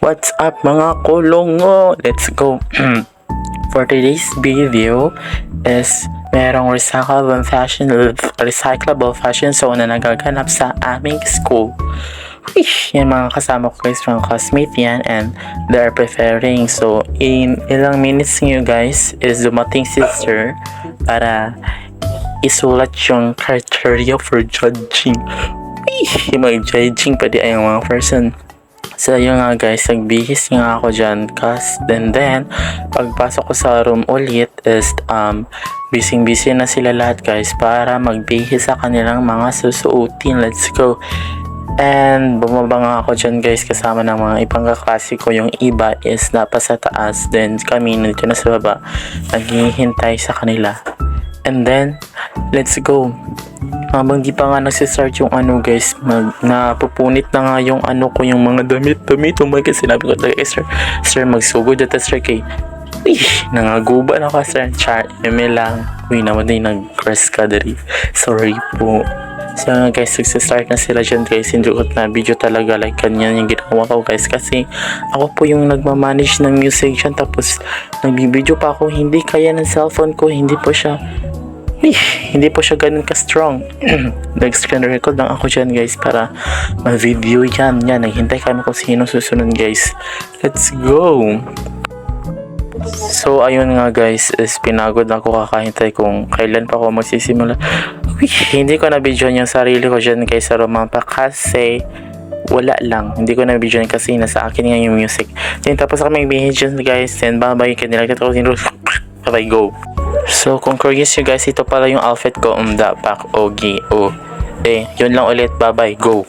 What's up mga kulungo? Let's go! For today's video is merong recyclable fashion show na nagaganap sa aming school. Yan mga kasama ko guys, mga classmate yan, and they're preparing. So in ilang minutes nyo guys is dumating si sir para isulat yung criteria for judging. Yung mag-judging pwede ay mga person. So yun nga guys, nagbihis nga ako dyan then pagpasok ko sa room ulit is busy na sila lahat guys para magbihis sa kanilang mga susuotin. Let's go. And bumaba nga ako dyan guys kasama ng mga ibang kaklase ko. Yung iba is napasa taas, then kami nandito na sa baba naghihintay sa kanila. And then let's go. Habang di pa nga nagsistart yung guys, napupunit na nga yung yung mga damit. Oh my God, sinabi ko talaga sir magsugod at sir kay nangaguba na ka sir. Eme lang. Uy naman din nag-crush ka dari. Sorry po. So guys, nagsistart na sila dyan guys. Hindi ko na video talaga like kanyan yung ginawa ko guys, kasi ako po yung nagmamanage ng music dyan, tapos nagbibideo pa ako. Hindi kaya ng cellphone ko, hindi po siya ganun ka-strong. Nag-screen record lang ako dyan guys para ma-video yan. Naghintay kami kung sino susunod guys. Let's go! So ayun nga guys, is pinagod ako kakahintay kung kailan pa ako magsisimula. Hindi ko na-video yung sarili ko dyan guys sa Romampa kasi wala lang. Hindi ko na-video kasi nasa akin nga yung music. Then tapos kami mag-video dyan guys. Then bye-bye. Kanilagat ako sinro. Bye-bye, go! So kung curious you guys, ito pala yung outfit ko. Pack, ogi, yun lang ulit. Bye bye, go.